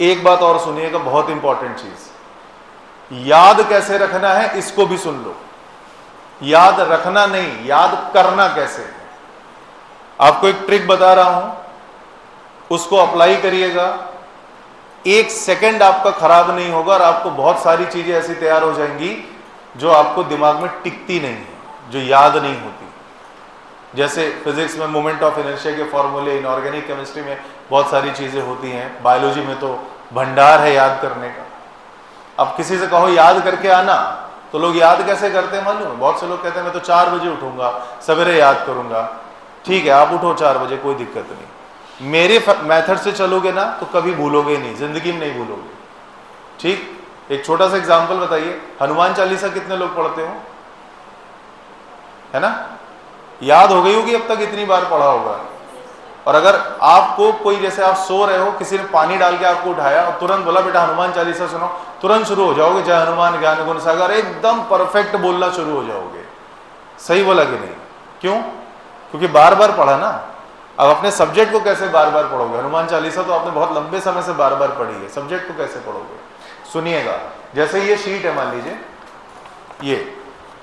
एक बात और सुनिएगा, बहुत इंपॉर्टेंट चीज, याद कैसे रखना है इसको भी सुन लो। याद रखना नहीं, याद करना कैसे है। आपको एक ट्रिक बता रहा हूं, उसको अप्लाई करिएगा, 1 सेकंड आपका खराब नहीं होगा और आपको बहुत सारी चीजें ऐसी तैयार हो जाएंगी जो आपको दिमाग में टिकती नहीं है, जो याद नहीं होती। जैसे फिजिक्स में मोमेंट ऑफ इनर्शिया के फॉर्मूले, इनऑर्गेनिक केमिस्ट्री में बहुत सारी चीजें होती हैं, बायोलॉजी में तो भंडार है याद करने का। अब किसी से कहो याद करके आना, तो लोग याद कैसे करते हैं मालूम है? बहुत से लोग कहते हैं मैं तो 4 बजे उठूंगा, सवेरे याद करूंगा। ठीक है, आप उठो 4 बजे, कोई दिक्कत नहीं। मेरे मेथड से चलोगे ना तो कभी भूलोगे नहीं, जिंदगी में नहीं भूलोगे। ठीक, एक छोटा सा एग्जांपल बताइए, हनुमान चालीसा कितने लोग पढ़ते हो? है ना, याद हो गई होगी अब तक, इतनी बार पढ़ा होगा। और अगर आपको कोई, जैसे आप सो रहे हो, किसी ने पानी डाल के आपको उठाया और तुरंत बोला बेटा हनुमान चालीसा सुनो, तुरंत शुरू हो जाओगे, जय हनुमान ज्ञान गुण सागर, एकदम परफेक्ट बोलना शुरू हो जाओगे। सही बोला कि नहीं? क्यों? क्योंकि बार बार पढ़ा ना। अब अपने सब्जेक्ट को कैसे बार बार पढ़ोगे? हनुमान चालीसा तो आपने बहुत लंबे समय से बार बार पढ़ी है, सब्जेक्ट को कैसे पढ़ोगे? सुनिएगा, जैसे ये शीट है, मान लीजिए ये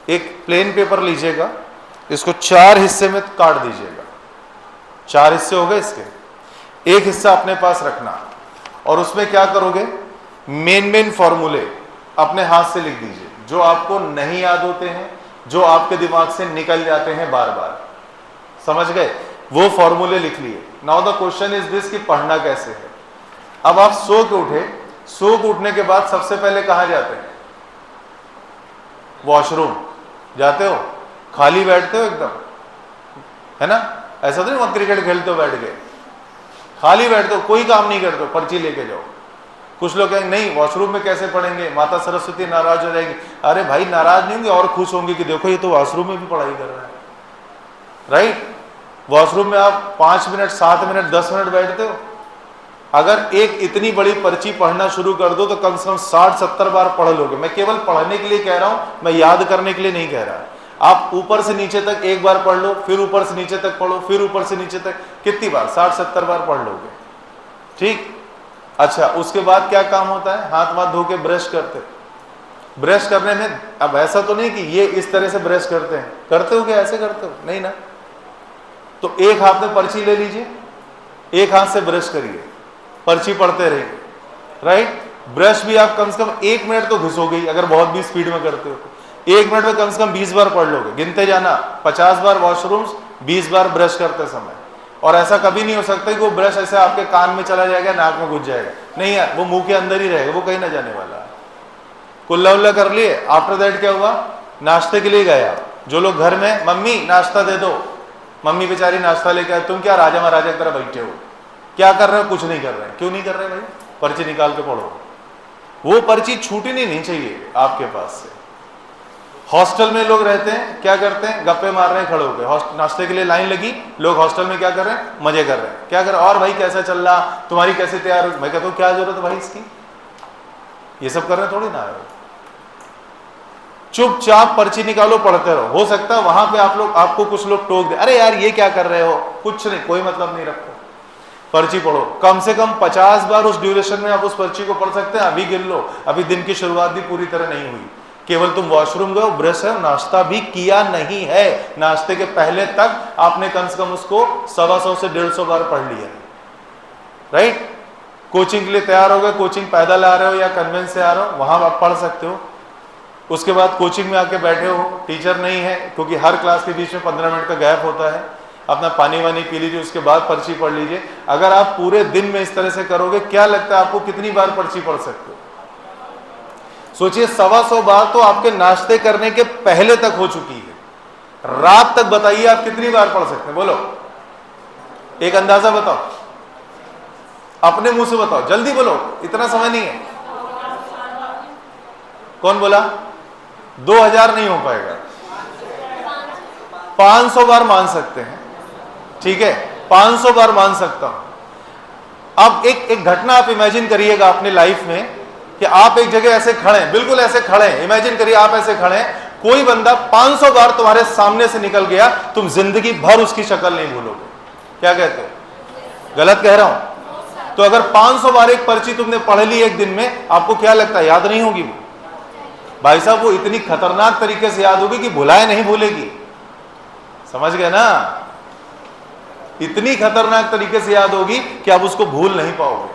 एक प्लेन पेपर लीजिएगा, इसको 4 हिस्से में काट दीजिएगा। 4 हिस्से हो गए इसके, एक हिस्सा अपने पास रखना और उसमें क्या करोगे, मेन फॉर्मूले अपने हाथ से लिख दीजिए, जो आपको नहीं याद होते हैं, जो आपके दिमाग से निकल जाते हैं बार बार। समझ गए? वो फॉर्मूले लिख लिए। Now the question is this कि पढ़ना कैसे है। अब आप सो के उठे, सो के उठने के बाद सबसे पहले कहां जाते हैं? वॉशरूम जाते हो? खाली बैठते हो एकदम, है ना? ऐसा तो नहीं वहां क्रिकेट खेलते हो बैठ के, खाली बैठते हो, कोई काम नहीं करते हो, पर्ची लेके जाओ। कुछ लोग कहेंगे नहीं वॉशरूम में कैसे पढ़ेंगे, माता सरस्वती नाराज हो जाएगी। अरे भाई नाराज नहीं होंगे और खुश होंगे कि देखो ये तो वॉशरूम में भी पढ़ाई कर रहा है। राइट? वॉशरूम में आप 5 मिनट, 7 मिनट, 10 मिनट बैठते हो। अगर एक इतनी बड़ी पर्ची पढ़ना शुरू कर दो तो कम से कम 60-70 बार पढ़ लोगे। मैं केवल पढ़ने के लिए कह रहा हूं, मैं याद करने के लिए नहीं कह रहा। आप ऊपर से नीचे तक एक बार पढ़ लो, फिर ऊपर से नीचे तक पढ़ो, फिर ऊपर से नीचे तक, कितनी बार? 60-70 बार पढ़ लोगे। ठीक, अच्छा, उसके बाद क्या काम होता है? हाथ वाथ धो के ब्रश करते। ब्रश करने में अब ऐसा तो नहीं कि ये इस तरह से ब्रश करते हैं, करते हो क्या? ऐसे करते हो? नहीं ना। तो एक हाथ में पर्ची ले लीजिए, एक हाथ से ब्रश करिए, पर्ची पढ़ते रहिए। राइट? ब्रश भी आप कम से कम 1 मिनट तो घुसोगे ही, अगर बहुत भी स्पीड में करते हो तो 1 मिनट में कम से कम 20 बार पढ़ लोगे। गिनते जाना, 50 बार वॉशरूम्स, 20 बार ब्रश करते समय। और ऐसा कभी नहीं हो सकता कि वो ब्रश ऐसे आपके कान में चला जाएगा, नाक में घुस जाएगा। नहीं यार, वो मुंह के अंदर ही रहेगा, वो कहीं ना जाने वाला है। कुल्ला उल्ला कर लिए, आफ्टर दैट क्या हुआ? नाश्ते के लिए गए आप। जो लोग घर में, मम्मी नाश्ता दे दो, मम्मी बेचारी नाश्ता लेके आए, तुम क्या राजा महाराजा की तरह बैठे हो, क्या कर रहे हो? कुछ नहीं कर रहे। क्यों नहीं कर रहे भाई? पर्ची निकाल के पढ़ो। वो पर्ची छूटनी नहीं चाहिए आपके पास से। हॉस्टल में लोग रहते हैं, क्या करते हैं? गप्पे मार रहे हैं खड़े होकर, नाश्ते के लिए लाइन लगी, लोग हॉस्टल में क्या कर रहे हैं? मजे कर रहे हैं। क्या कर रहे हैं? और भाई कैसा चल रहा, तुम्हारी कैसे तैयार हो? मैं कहता हूँ क्या जरूरत है भाई इसकी, ये सब कर रहे थोड़ी ना है। चुपचाप पर्ची निकालो, पढ़ते रहो। हो सकता है वहां पे आपको कुछ लोग टोक दे, अरे यार ये क्या कर रहे हो, कुछ नहीं, कोई मतलब नहीं रखो, पर्ची पढ़ो। कम से कम 50 बार उस ड्यूरेशन में आप उस पर्ची को पढ़ सकते हैं। अभी गिन लो, अभी दिन की शुरुआत भी पूरी तरह नहीं हुई, केवल तुम वॉशरूम गए, ब्रश है, नाश्ता भी किया नहीं है। नाश्ते के पहले तक आपने कम से कम उसको 125 से 150 बार पढ़ लिया है। राइट? कोचिंग के लिए तैयार हो गए, कोचिंग पैदल आ रहे हो या कन्वेंस से आ रहे हो, वहां आप पढ़ सकते हो। उसके बाद कोचिंग में आके बैठे हो, टीचर नहीं है, क्योंकि हर क्लास के बीच में 15 मिनट का गैप होता है, अपना पानी वानी पी लीजिए, उसके बाद पर्ची पढ़ लीजिए। अगर आप पूरे दिन में इस तरह से करोगे, क्या लगता है आपको कितनी बार पर्ची पढ़ सकते हो? सोचिए, 125 बार तो आपके नाश्ते करने के पहले तक हो चुकी है। रात तक बताइए आप कितनी बार पढ़ सकते हैं? बोलो, एक अंदाजा बताओ, अपने मुंह से बताओ, जल्दी बोलो, इतना समय नहीं है। कौन बोला? 2000 नहीं हो पाएगा, 500 बार मान सकते हैं। ठीक है, 500 बार मान सकता हूं। अब एक घटना आप इमेजिन करिएगा अपने लाइफ में कि आप एक जगह ऐसे खड़े हैं, बिल्कुल ऐसे खड़े हैं, इमेजिन करिए आप ऐसे खड़े हैं, कोई बंदा 500 बार तुम्हारे सामने से निकल गया, तुम जिंदगी भर उसकी शक्ल नहीं भूलोगे। क्या कहते हो? गलत कह रहा हूं? तो अगर 500 बार एक पर्ची तुमने पढ़ ली एक दिन में, आपको क्या लगता है याद नहीं होगी वो? भाई साहब वो इतनी खतरनाक तरीके से याद होगी कि भुलाए नहीं भूलेगी। समझ गए ना? इतनी खतरनाक तरीके से याद होगी कि आप उसको भूल नहीं पाओगे।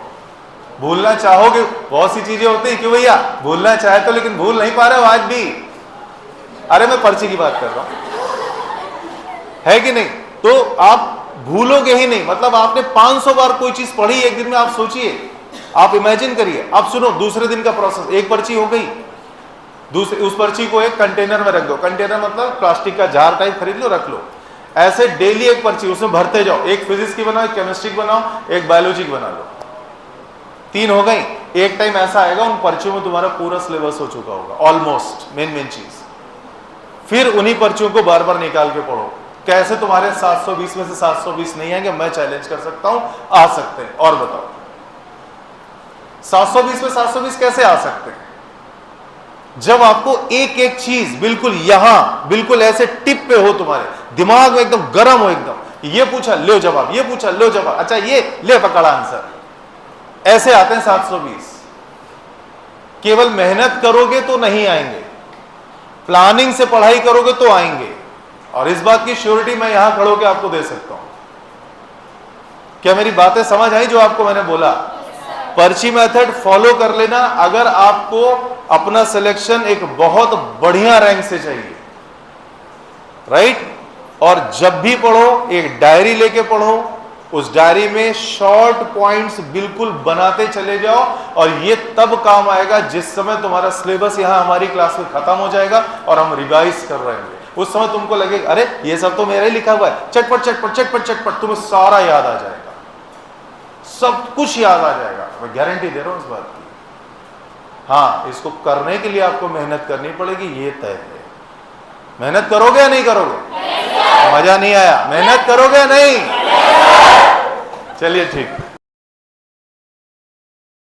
भूलना चाहोगे, बहुत सी चीजें होती है क्यों भैया, भूलना चाहे तो लेकिन भूल नहीं पा रहे हो आज भी। अरे मैं पर्ची की बात कर रहा हूं, है कि नहीं? तो आप भूलोगे ही नहीं। मतलब आपने 500 बार कोई चीज पढ़ी एक दिन में, आप सोचिए, आप इमेजिन करिए। आप सुनो, दूसरे दिन का प्रोसेस, एक पर्ची हो गई, दूसरी उस पर्ची को एक कंटेनर में रख दो। कंटेनर मतलब प्लास्टिक का जार टाइप खरीद लो, रख लो। ऐसे डेली एक पर्ची उसमें भरते जाओ। एक फिजिक्स की बनाओ, एक केमिस्ट्री की बनाओ, एक बायोलॉजी की बना लो। 3 हो गई। एक टाइम ऐसा आएगा उन पर्चियों में तुम्हारा पूरा सिलेबस हो चुका होगा ऑलमोस्ट, मेन चीज। फिर उन्हीं पर्चियों को बार बार निकाल के पढ़ो। कैसे तुम्हारे 720 में से 720 नहीं आएंगे? मैं चैलेंज कर सकता हूं, आ सकते हैं। और बताओ 720 में 720 कैसे आ सकते हैं? जब आपको एक एक चीज बिल्कुल यहां, बिल्कुल ऐसे टिप पे हो, तुम्हारे दिमाग में एकदम गर्म हो, एकदम ये पूछा लो जवाब, ये पूछा लो जवाब, अच्छा ये ले पकड़ा आंसर, ऐसे आते हैं 720। केवल मेहनत करोगे तो नहीं आएंगे, प्लानिंग से पढ़ाई करोगे तो आएंगे। और इस बात की श्योरिटी मैं यहां खड़ो के आपको दे सकता हूं। क्या मेरी बातें समझ आई जो आपको मैंने बोला? पर्ची मेथड फॉलो कर लेना अगर आपको अपना सिलेक्शन एक बहुत बढ़िया रैंक से चाहिए, राइट? और जब भी पढ़ो एक डायरी लेके पढ़ो, उस डायरी में शॉर्ट पॉइंट्स बिल्कुल बनाते चले जाओ। और ये तब काम आएगा जिस समय तुम्हारा सिलेबस यहां हमारी क्लास में खत्म हो जाएगा और हम रिवाइज कर रहे हैं। उस समय तुमको लगेगा अरे ये सब तो मेरा ही लिखा हुआ है, चटपट चटपट चटपट चटपट तुम्हें सारा याद आ जाएगा, सब कुछ याद आ जाएगा। मैं गारंटी दे रहा हूं इस बात की। हाँ, इसको करने के लिए आपको मेहनत करनी पड़ेगी, ये तय है। मेहनत करोगे या नहीं करोगे? मजा नहीं आया? मेहनत करोगे या नहीं? चलिए ठीक।